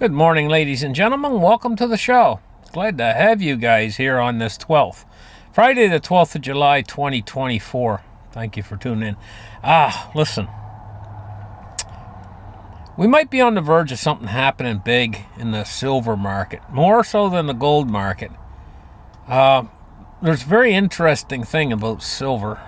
Good morning, ladies and gentlemen. Welcome to the show. Glad to have you guys here on this 12th, Friday the 12th of July, 2024. Thank you for tuning in. Listen, we might be on the verge of something happening big in the silver market, more so than the gold market. There's a very interesting thing about silver.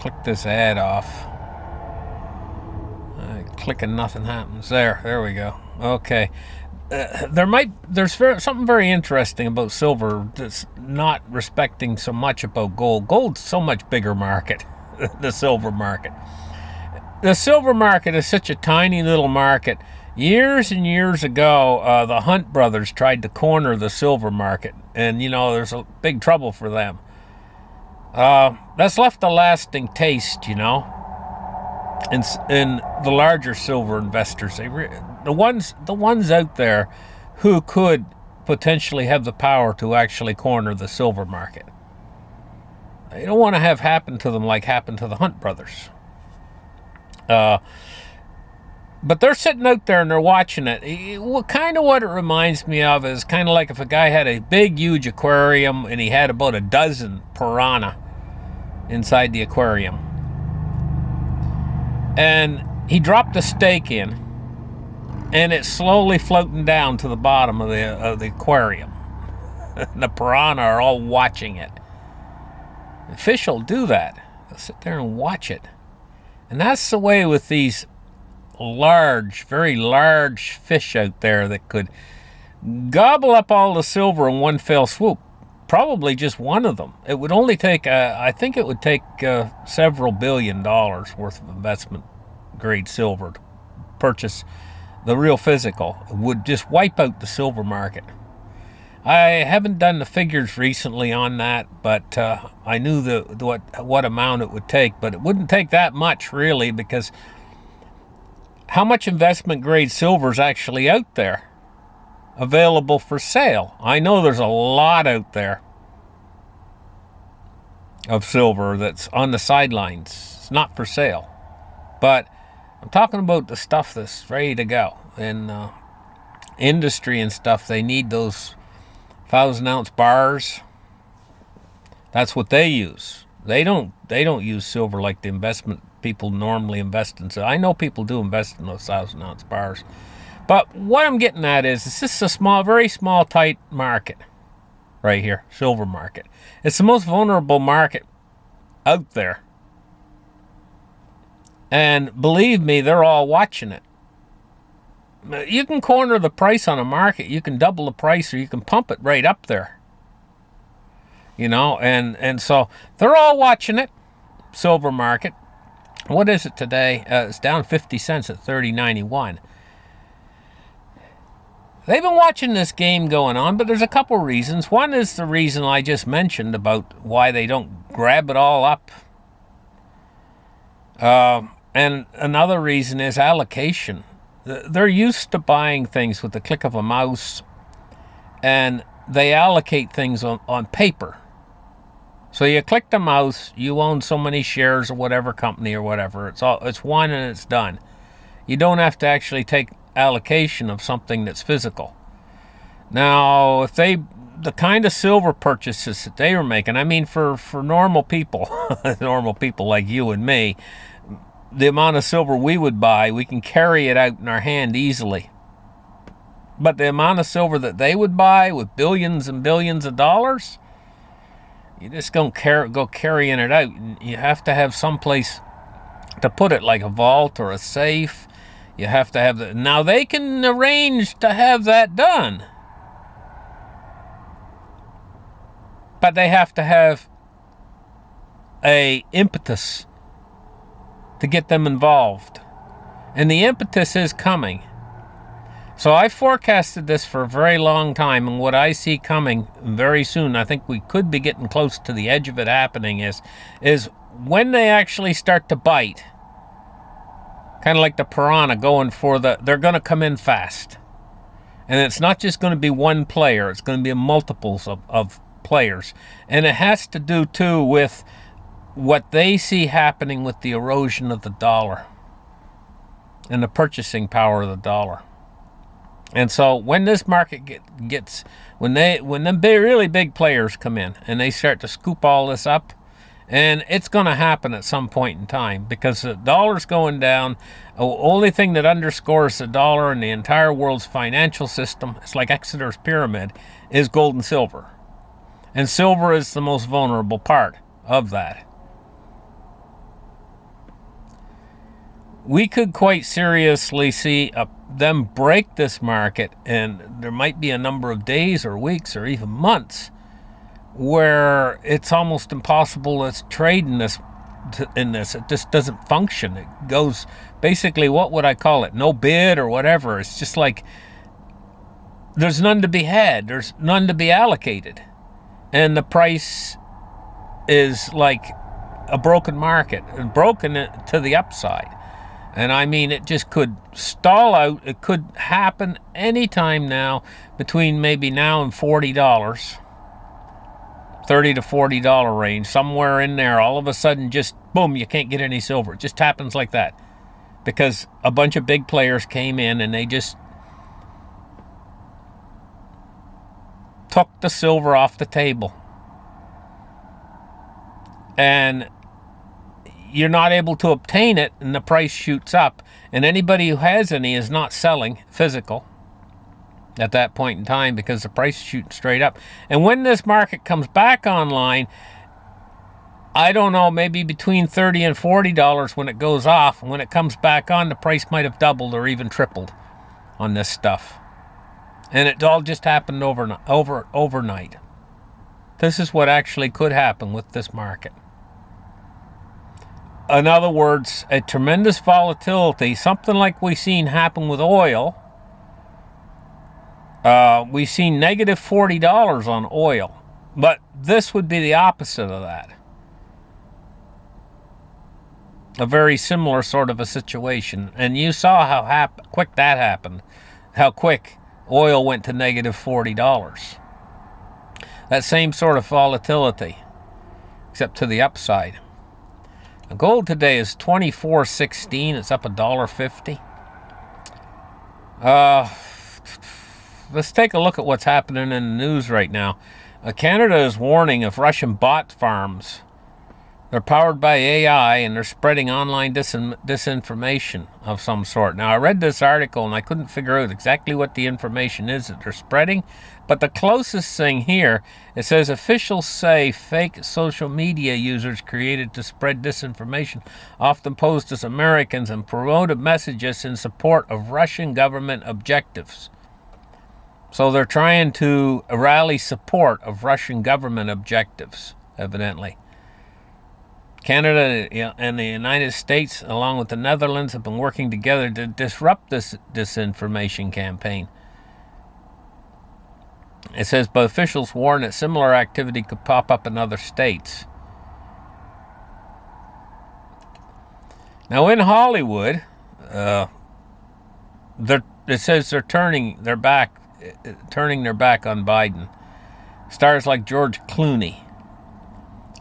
Click this ad off. Click and nothing happens. There we go. Okay. There's something very interesting about silver that's not respecting so much about gold. Gold's so much bigger market, the silver market. The silver market is such a tiny little market. Years and years ago, the Hunt brothers tried to corner the silver market, and there's a big trouble for them. That's left a lasting taste, in the larger silver investors. The ones out there who could potentially have the power to actually corner the silver market. They don't want to have happen to them like happened to the Hunt brothers. But they're sitting out there and they're watching it. What it reminds me of is kind of like if a guy had a big, huge aquarium and he had about a dozen piranha inside the aquarium. And he dropped a stake in, and it's slowly floating down to the bottom of the aquarium. The piranha are all watching it. The fish will do that. They'll sit there and watch it. And that's the way with these large, very large fish out there that could gobble up all the silver in one fell swoop. Probably just one of them. It would only take, I think it would take several $1 billion worth of investment grade silver to purchase the real physical. It would just wipe out the silver market. I haven't done the figures recently on that, but I knew what amount it would take, but it wouldn't take that much really, because how much investment grade silver is actually out there available for sale? I know there's a lot out there of silver that's on the sidelines. It's not for sale. But I'm talking about the stuff that's ready to go. In industry and stuff, they need those 1,000-ounce bars. That's what they use. They don't use silver like the investment people normally invest in. So I know people do invest in those 1,000-ounce bars. But what I'm getting at is this is a very small, tight market right here, silver market. It's the most vulnerable market out there. And believe me, they're all watching it. You can corner the price on a market. You can double the price, or you can pump it right up there. And so they're all watching it, silver market. What is it today? It's down 50 cents at $30.91. They've been watching this game going on, but there's a couple reasons. One is the reason I just mentioned about why they don't grab it all up. And another reason is allocation. They're used to buying things with the click of a mouse, and they allocate things on paper. So you click the mouse, you own so many shares of whatever company or whatever. It's one and it's done. You don't have to actually take allocation of something that's physical. Now, if the kind of silver purchases that they were making, I mean, for normal people, normal people like you and me, the amount of silver we would buy, we can carry it out in our hand easily. But the amount of silver that they would buy with billions and billions of dollars, you just don't go carrying it out. You have to have some place to put it, like a vault or a safe. You have to have that. Now, they can arrange to have that done, but they have to have a impetus to get them involved. And the impetus is coming. So I forecasted this for a very long time, and what I see coming very soon, I think we could be getting close to the edge of it happening, is when they actually start to bite. Kind of like the piranha going for they're going to come in fast. And it's not just going to be one player. It's going to be multiples of players. And it has to do, too, with what they see happening with the erosion of the dollar. and the purchasing power of the dollar. And so when this market when them really big players come in and they start to scoop all this up, and it's going to happen at some point in time, because the dollar's going down. The only thing that underscores the dollar in the entire world's financial system, it's like Exeter's pyramid, is gold and silver. And silver is the most vulnerable part of that. We could quite seriously see them break this market, and there might be a number of days or weeks or even months where it's almost impossible to trade in this. It just doesn't function. It goes basically, what would I call it? No bid or whatever. It's just like there's none to be had. There's none to be allocated. And the price is like a broken market, and broken to the upside. And I mean, it just could stall out. It could happen anytime now, between maybe now and $40, $30 to $40 range, somewhere in there. All of a sudden, just boom, you can't get any silver. It just happens like that, because a bunch of big players came in and they just took the silver off the table. And you're not able to obtain it, and the price shoots up, and anybody who has any is not selling physical at that point in time, because the price is shooting straight up. And when this market comes back online, I don't know, maybe between $30 and $40 when it goes off, and when it comes back on, the price might have doubled or even tripled on this stuff. And it all just happened overnight. This is what actually could happen with this market. In other words, a tremendous volatility, something like we've seen happen with oil. We've seen negative $40 on oil, but this would be the opposite of that. A very similar sort of a situation. And you saw how quick that happened, how quick oil went to negative $40. That same sort of volatility, except to the upside. Gold today is $24.16. It's up $1.50. Let's take a look at what's happening in the news right now. Canada is warning of Russian bot farms. They're powered by AI, and they're spreading online disinformation of some sort. Now, I read this article and I couldn't figure out exactly what the information is that they're spreading, but the closest thing here, it says officials say fake social media users created to spread disinformation often posed as Americans and promoted messages in support of Russian government objectives. So they're trying to rally support of Russian government objectives, evidently. Canada and the United States, along with the Netherlands, have been working together to disrupt this disinformation campaign. It says, but officials warn that similar activity could pop up in other states. Now, in Hollywood, it says they're turning their back on Biden. Stars like George Clooney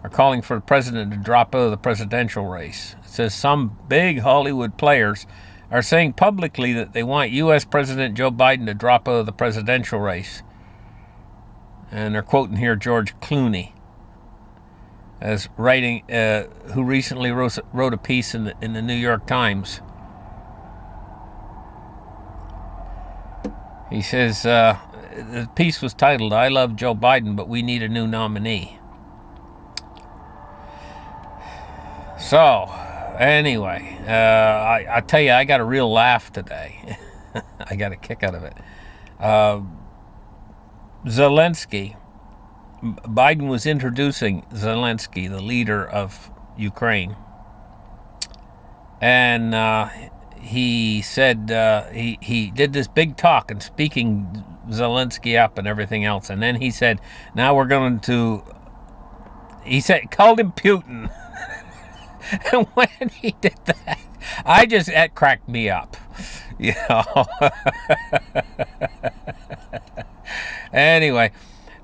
are calling for the president to drop out of the presidential race. It says some big Hollywood players are saying publicly that they want U.S. President Joe Biden to drop out of the presidential race. And they're quoting here George Clooney as writing, who recently wrote a piece in the New York Times. He says, the piece was titled, "I Love Joe Biden, but We Need a New Nominee." So, anyway, I tell you, I got a real laugh today. I got a kick out of it. Zelensky, Biden was introducing Zelensky, the leader of Ukraine. And he said, he did this big talk and speaking Zelensky up and everything else. And then he said, now we're going to, called him Putin. And when he did that, that cracked me up, you know. Anyway,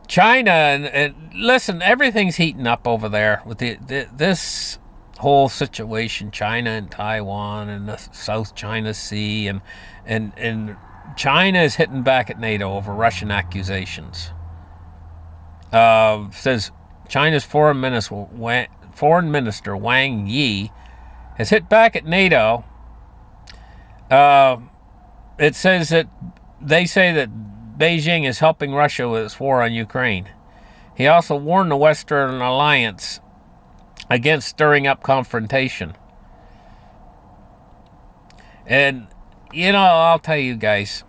China, and listen, everything's heating up over there with this whole situation, China and Taiwan and the South China Sea, and China is hitting back at NATO over Russian accusations. Says China's foreign minister Wang Yi has hit back at NATO. It says that they say that Beijing is helping Russia with its war on Ukraine. He also warned the Western alliance against stirring up confrontation. And, I'll tell you guys,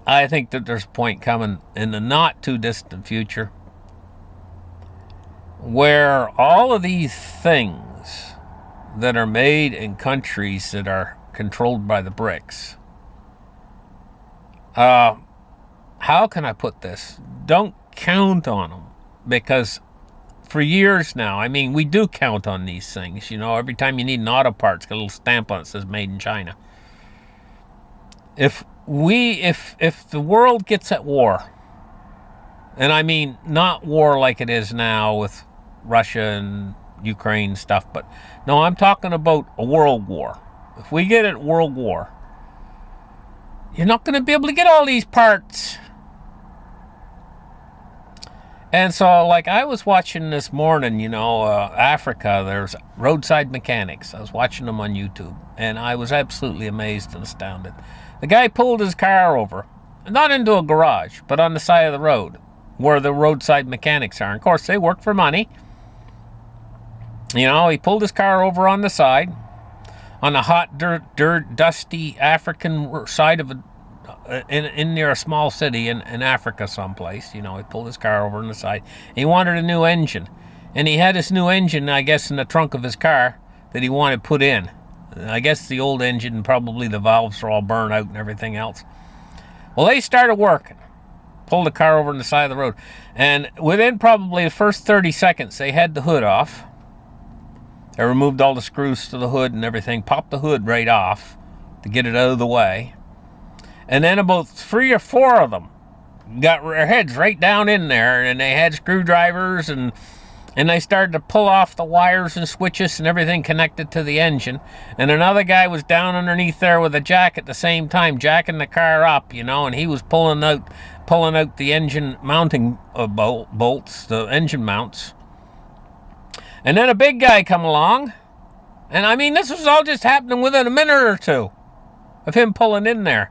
I think that there's a point coming in the not too distant future where all of these things that are made in countries that are controlled by the BRICS, how can I put this? Don't count on them, because for years now, we do count on these things. Every time you need an auto part, it's got a little stamp on it that says made in China. If the world gets at war, and not war like it is now with Russia and Ukraine stuff, but no, I'm talking about a world war. If we get at world war, you're not going to be able to get all these parts. And so, like, I was watching this morning, Africa, there's roadside mechanics. I was watching them on YouTube, and I was absolutely amazed and astounded. The guy pulled his car over, not into a garage, but on the side of the road, where the roadside mechanics are. And of course, they work for money. He pulled his car over on the side, on the hot, dirt, dusty African side of in near a small city in Africa someplace. He pulled his car over on the side. He wanted a new engine. And he had this new engine, I guess, in the trunk of his car that he wanted put in. I guess the old engine, probably the valves are all burned out and everything else. Well, they started working. Pulled the car over on the side of the road. And within probably the first 30 seconds, they had the hood off. They removed all the screws to the hood and everything. Popped the hood right off to get it out of the way. And then about 3 or 4 of them got their heads right down in there, and they had screwdrivers, and they started to pull off the wires and switches and everything connected to the engine. And another guy was down underneath there with a jack at the same time, jacking the car up, and he was pulling out the engine mounting bolts, the engine mounts. And then a big guy come along, and this was all just happening within a minute or two of him pulling in there.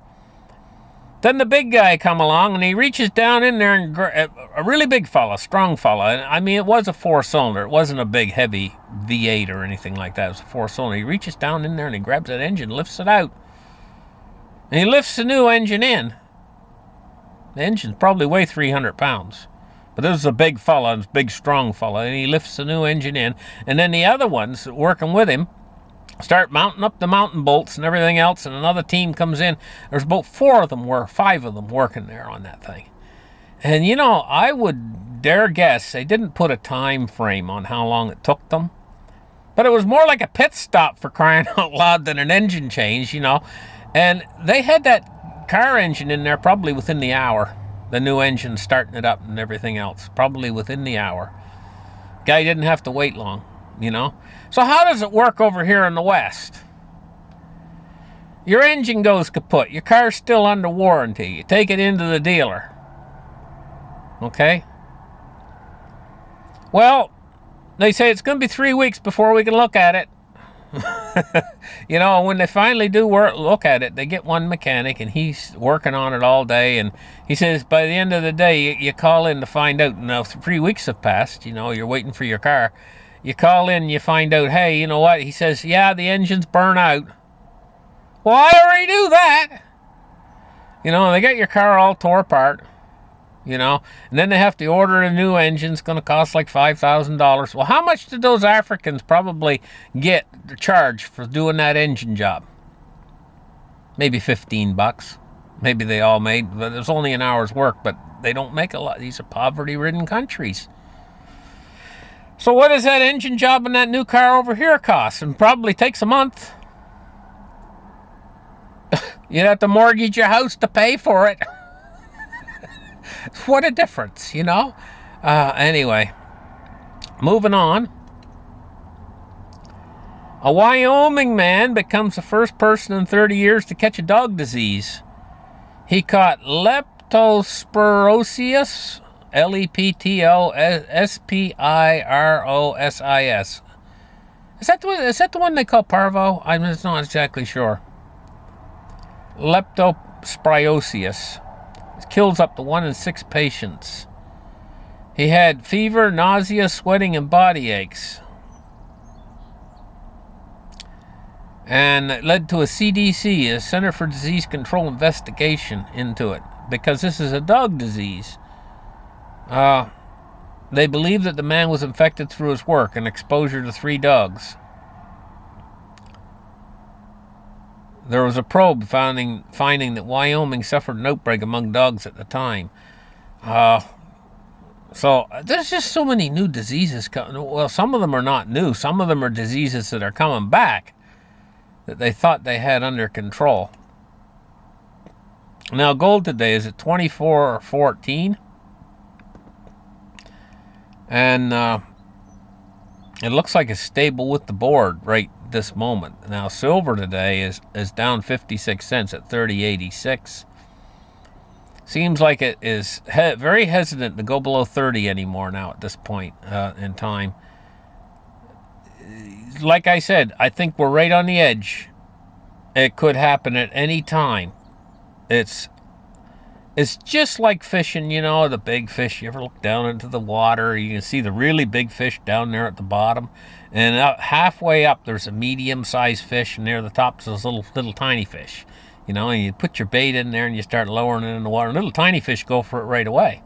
Then the big guy come along, and he reaches down in there, and a really big fella, strong fella. And it was a 4-cylinder. It wasn't a big, heavy V8 or anything like that. It was a 4-cylinder. He reaches down in there, and he grabs that engine, lifts it out. And he lifts the new engine in. The engine probably weighed 300 pounds. But this is a big fella, a big, strong fella. And he lifts the new engine in. And then the other ones working with him start mounting up the mounting bolts and everything else, and another team comes in. There's about 5 of them working there on that thing. And I would dare guess they didn't put a time frame on how long it took them, but it was more like a pit stop, for crying out loud, than an engine change. And they had that car engine in there probably within the hour. The new engine, starting it up and everything else, probably within the hour. Guy didn't have to wait long. So how does it work over here in the West? Your engine goes kaput. Your car's still under warranty. You take it into the dealer. Okay? Well, they say it's going to be 3 weeks before we can look at it. When they finally do look at it, they get one mechanic, and he's working on it all day, and he says by the end of the day, you call in to find out. Now, 3 weeks have passed. You're waiting for your car. You call in, you find out, hey, you know what? He says, yeah, the engine's burnt out. Well, I already knew that. They got your car all tore apart, and then they have to order a new engine. It's going to cost like $5,000. Well, how much did those Africans probably get the charge for doing that engine job? Maybe $15. Maybe they all made, but it was only an hour's work, but they don't make a lot. These are poverty-ridden countries. So what does that engine job and that new car over here cost? And probably takes a month. You'd have to mortgage your house to pay for it. What a difference, Anyway, moving on. A Wyoming man becomes the first person in 30 years to catch a dog disease. He caught leptospirosis, leptospirosis. Is that the one they call parvo? I'm just not exactly sure. Leptospirosis. It kills up to 1 in 6 patients. He had fever, nausea, sweating, and body aches. And it led to a CDC, a Center for Disease Control investigation into it, because this is a dog disease. They believe that the man was infected through his work and exposure to 3 dogs. There was a probe finding that Wyoming suffered an outbreak among dogs at the time. So there's just so many new diseases coming. Well, some of them are not new. Some of them are diseases that are coming back that they thought they had under control. Now, gold today is at 24.14, and it looks like it's stable with the board right this moment. Now, silver today is down 56 cents at 30.86. Seems like it is very hesitant to go below 30 anymore now at this point in time. Like I said, I think we're right on the edge. It could happen at any time. It's just like fishing, the big fish. You ever look down into the water, you can see the really big fish down there at the bottom, and halfway up there's a medium-sized fish, and near the top there's those little tiny fish. And you put your bait in there and you start lowering it in the water, and little tiny fish go for it right away.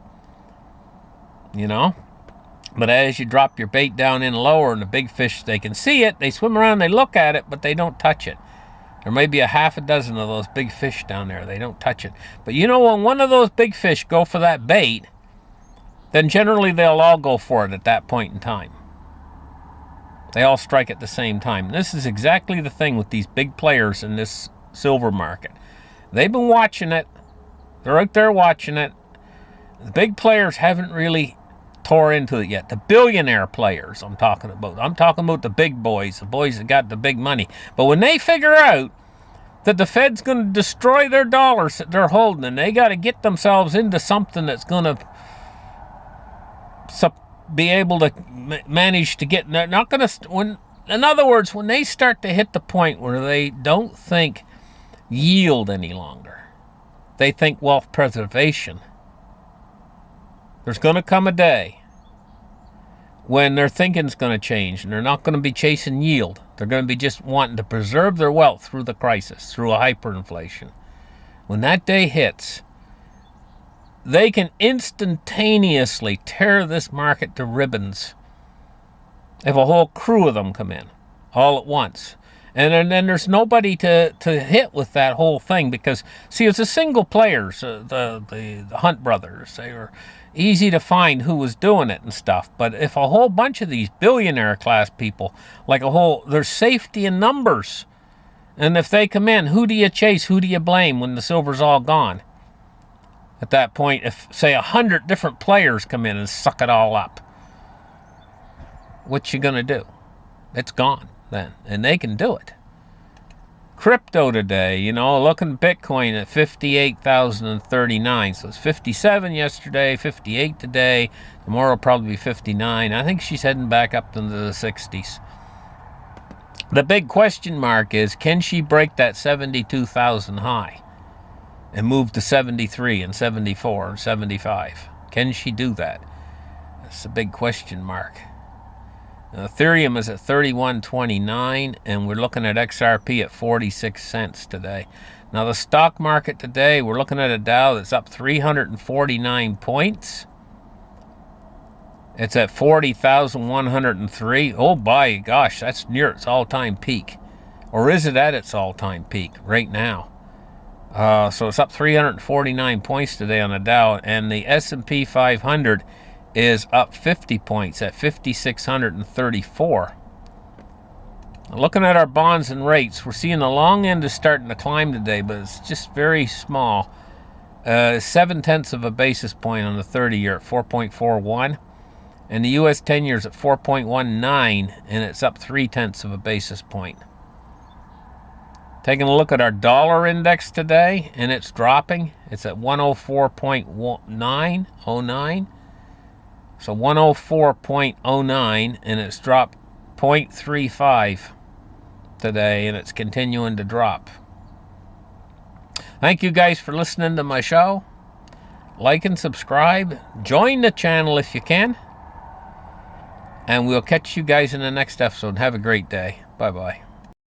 But as you drop your bait down in lower, and the big fish, they can see it, they swim around, they look at it, but they don't touch it. There may be a half a dozen of those big fish down there. They don't touch it. But when one of those big fish go for that bait, then generally they'll all go for it at that point in time. They all strike at the same time. This is exactly the thing with these big players in this silver market. They've been watching it. They're out there watching it. The big players haven't really tore into it yet. The billionaire players I'm talking about. I'm talking about the big boys, the boys that got the big money. But when they figure out that the Fed's going to destroy their dollars that they're holding, and they got to get themselves into something that's going to be able to manage to get, they're not going to, in other words, when they start to hit the point where they don't think yield any longer, they think wealth preservation, there's going to come a day when their thinking's going to change, and they're not going to be chasing yield. They're going to be just wanting to preserve their wealth through the crisis, through a hyperinflation. When that day hits, they can instantaneously tear this market to ribbons if a whole crew of them come in all at once. And then there's nobody to hit with that whole thing, because, see, it's the single players, the Hunt brothers. They were easy to find who was doing it and stuff. But if a whole bunch of these billionaire class people, there's safety in numbers. And if they come in, who do you chase? Who do you blame when the silver's all gone? At that point, if, say, 100 different players come in and suck it all up, what you gonna do? It's gone then, and they can do it. Crypto today, looking Bitcoin at 58,039. So it's 57 yesterday, 58 today. Tomorrow will probably be 59. I think she's heading back up into the 60s. The big question mark is, can she break that 72,000 high and move to 73 and 74 and 75? Can she do that? That's a big question mark. Ethereum is at 31.29, and we're looking at XRP at 46 cents today. Now, the stock market today, we're looking at a Dow that's up 349 points. It's at 40,103. Oh, by gosh, that's near its all-time peak. Or is it at its all-time peak right now? So it's up 349 points today on the Dow, and the S&P 500 is up 50 points at 5,634. Looking at our bonds and rates, we're seeing the long end is starting to climb today, but it's just very small. 0.7 of a basis point on the 30-year at 4.41. And the U.S. 10-year is at 4.19, and it's up 0.3 of a basis point. Taking a look at our dollar index today, and it's dropping. It's at 104.909. So 104.09, and it's dropped 0.35 today, and it's continuing to drop. Thank you guys for listening to my show. Like and subscribe. Join the channel if you can. And we'll catch you guys in the next episode. Have a great day. Bye-bye.